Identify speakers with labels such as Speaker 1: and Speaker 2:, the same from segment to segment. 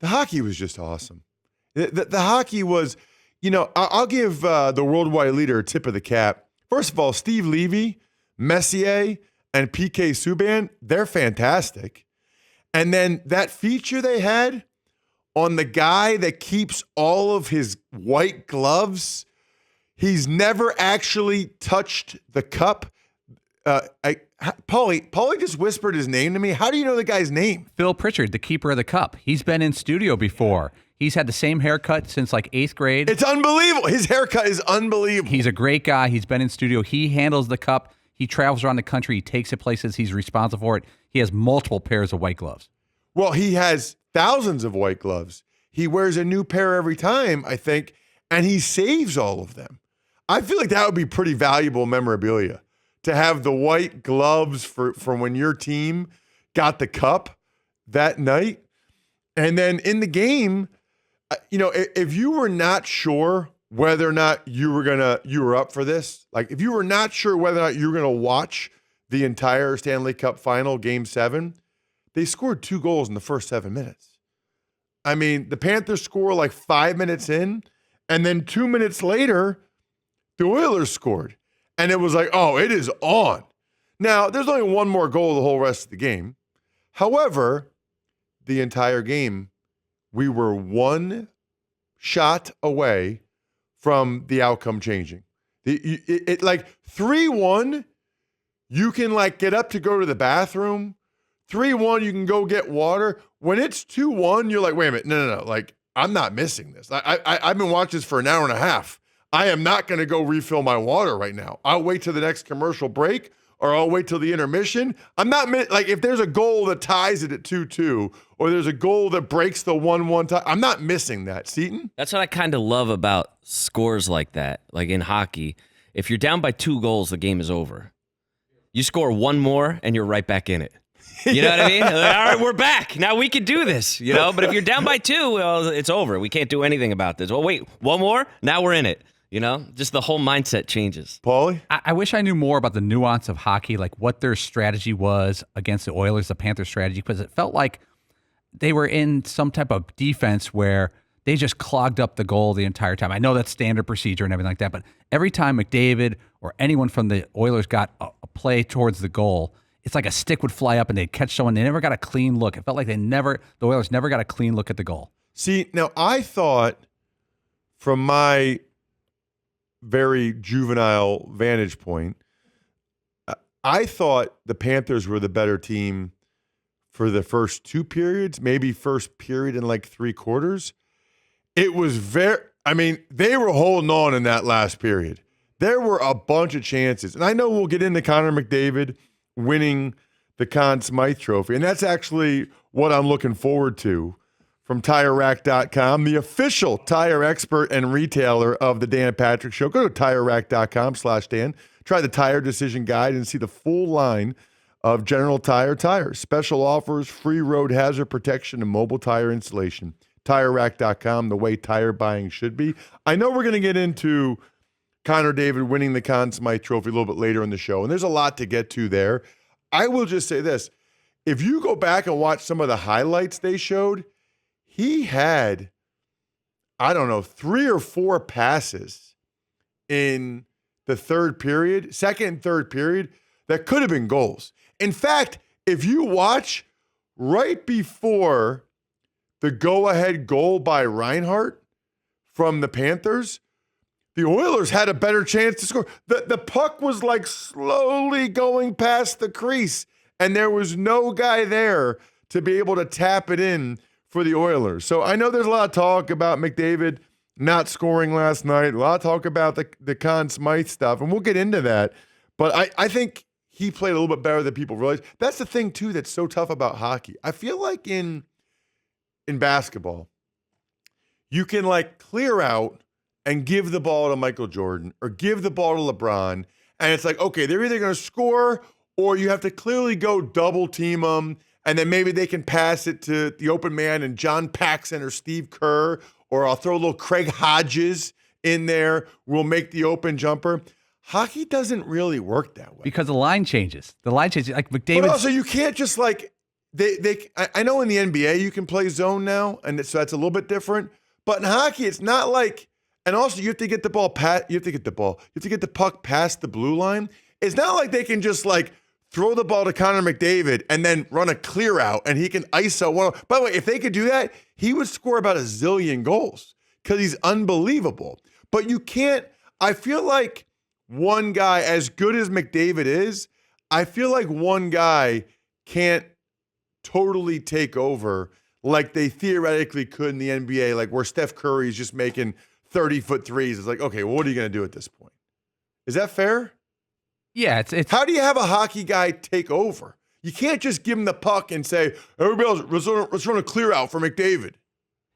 Speaker 1: The hockey was just awesome. The hockey was, I'll give the worldwide leader a tip of the cap. First of all, Steve Levy, Messier, and PK Subban, they're fantastic. And then that feature they had on the guy that keeps all of his white gloves, he's never actually touched the cup. Paulie just whispered his name to me. How do you know the guy's name?
Speaker 2: Phil Pritchard, the keeper of the cup. He's been in studio before. He's had the same haircut since like 8th grade.
Speaker 1: It's unbelievable. His haircut is unbelievable.
Speaker 2: He's a great guy. He's been in studio. He handles the cup. He travels around the country. He takes it places. He's responsible for it. He has multiple pairs of white gloves.
Speaker 1: Well, he has thousands of white gloves. He wears a new pair every time, I think, and he saves all of them. I feel like that would be pretty valuable memorabilia, to have the white gloves for when your team got the cup that night. And then in the game, if you were not sure whether or not you were up for this, like if you were not sure whether or not you were going to watch the entire Stanley Cup Final, Game 7, they scored 2 goals in the first 7 minutes. I mean, the Panthers score like 5 minutes in, and then 2 minutes later, the Oilers scored. And it was like, oh, it is on. Now, there's only one more goal the whole rest of the game. However, the entire game, we were one shot away from the outcome changing. It like 3-1, you can like get up to go to the bathroom. 3-1, you can go get water. When it's 2-1, you're like, wait a minute, no. Like, I'm not missing this. I've been watching this for an hour and a half. I am not going to go refill my water right now. I'll wait till the next commercial break, or I'll wait till the intermission. I'm not like, if there's a goal that ties it at 2-2, or there's a goal that breaks the 1-1 tie, I'm not missing that. Seton?
Speaker 3: That's what I kind of love about scores like that. Like in hockey, if you're down by 2 goals, the game is over. You score 1 more, and you're right back in it. You know what I mean? Like, all right, we're back. Now we can do this, But if you're down by 2, well, it's over. We can't do anything about this. Well, wait, 1 more? Now we're in it. Just the whole mindset changes.
Speaker 1: Paulie?
Speaker 2: I wish I knew more about the nuance of hockey, like what their strategy was against the Oilers, the Panthers' strategy, because it felt like they were in some type of defense where they just clogged up the goal the entire time. I know that's standard procedure and everything like that, but every time McDavid or anyone from the Oilers got a play towards the goal, it's like a stick would fly up and they'd catch someone. They never got a clean look. It felt like the Oilers never got a clean look at the goal.
Speaker 1: See, now I thought, from my very juvenile vantage point, I thought the Panthers were the better team for the first 2 periods, maybe first period and like 3 quarters. It was they were holding on in that last period. There were a bunch of chances. And I know we'll get into Connor McDavid winning the Conn Smythe Trophy, and that's actually what I'm looking forward to from TireRack.com, the official tire expert and retailer of the Dan Patrick Show. Go to TireRack.com/Dan. Try the Tire Decision Guide and see the full line of General Tire tires. Special offers, free road hazard protection, and mobile tire installation. TireRack.com, the way tire buying should be. I know we're going to get into Connor David winning the Conn Smythe Trophy a little bit later in the show, and there's a lot to get to there. I will just say this. If you go back and watch some of the highlights they showed, he had, 3 or 4 passes in the second and third period, that could have been goals. In fact, if you watch right before the go-ahead goal by Reinhart from the Panthers, the Oilers had a better chance to score. The puck was like slowly going past the crease, and there was no guy there to be able to tap it in for the Oilers. So I know there's a lot of talk about McDavid not scoring last night, a lot of talk about the Conn Smythe stuff, and we'll get into that. But I think he played a little bit better than people realize. That's the thing, too, that's so tough about hockey. I feel like in basketball, you can like clear out and give the ball to Michael Jordan or give the ball to LeBron, and it's like, okay, they're either going to score or you have to clearly go double team them, and then maybe they can pass it to the open man and John Paxson or Steve Kerr, or I'll throw a little Craig Hodges in there. We'll make the open jumper. Hockey doesn't really work that way.
Speaker 2: Because the line changes. Like
Speaker 1: But
Speaker 2: McDavid.
Speaker 1: also, you can't just like, I know in the NBA you can play zone now, and so that's a little bit different. But in hockey, it's not like. And also, you have to get the puck past the blue line. It's not like they can just like throw the ball to Connor McDavid and then run a clear out, and he can ISO one. By the way, if they could do that, he would score about a zillion goals because he's unbelievable. But you can't. I feel like one guy, as good as McDavid is, I feel like one guy can't totally take over like they theoretically could in the NBA, like where Steph Curry is just making 30-foot threes. It's like, okay, well, what are you going to do at this point? Is that fair?
Speaker 2: Yeah, it's
Speaker 1: How do you have a hockey guy take over? You can't just give him the puck and say, everybody else, let's run a clear out for McDavid.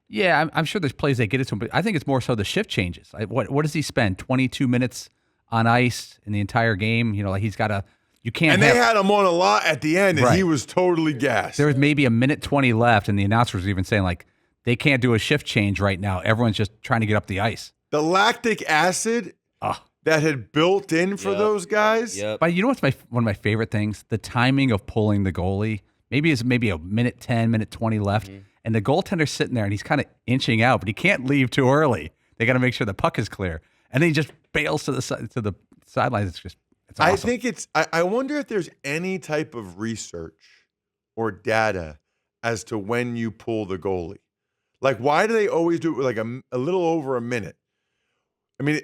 Speaker 2: Yeah, I'm sure there's plays they get it to him, but I think it's more so the shift changes. What does he spend? 22 minutes on ice in the entire game? You know, like he's got to. You can't.
Speaker 1: And they had him on a lot at the end, and he was totally gassed.
Speaker 2: There was maybe a minute 20 left, and the announcers were even saying like they can't do a shift change right now. Everyone's just trying to get up the ice.
Speaker 1: The lactic acid that had built in for those guys.
Speaker 3: Yep.
Speaker 2: But you know what's one of my favorite things? The timing of pulling the goalie. Maybe it's a minute 10, minute 20 left, and the goaltender's sitting there, and he's kind of inching out, but he can't leave too early. They got to make sure the puck is clear, and then he just bails to the sidelines. It's awesome.
Speaker 1: I think I wonder if there's any type of research or data as to when you pull the goalie. Like, why do they always do it with like a little over a minute? I mean,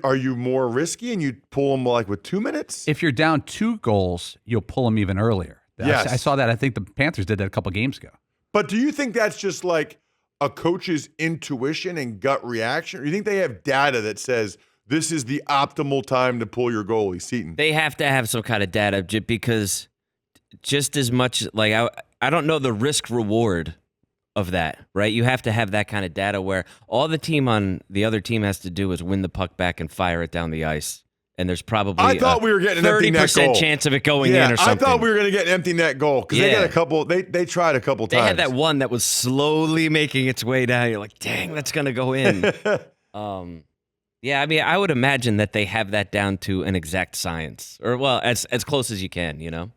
Speaker 1: are you more risky and you pull them like with 2 minutes?
Speaker 2: If you're down 2 goals, you'll pull them even earlier.
Speaker 1: Yes.
Speaker 2: I saw that. I think the Panthers did that a couple games ago.
Speaker 1: But do you think that's just like a coach's intuition and gut reaction? Or do you think they have data that says this is the optimal time to pull your goalie, Seton?
Speaker 3: They have to have some kind of data because just as much, like, I don't know the risk reward of that, right? You have to have that kind of data where all the other team has to do is win the puck back and fire it down the ice. And there's probably
Speaker 1: I thought we were getting an empty net goal.
Speaker 3: 30% chance of it going in or something.
Speaker 1: I thought we were going to get an empty net goal because they got a couple. They tried a couple times.
Speaker 3: They had that one that was slowly making its way down. You're like, dang, that's going to go in. Yeah, I mean, I would imagine that they have that down to an exact science, or well, as close as you can, you know.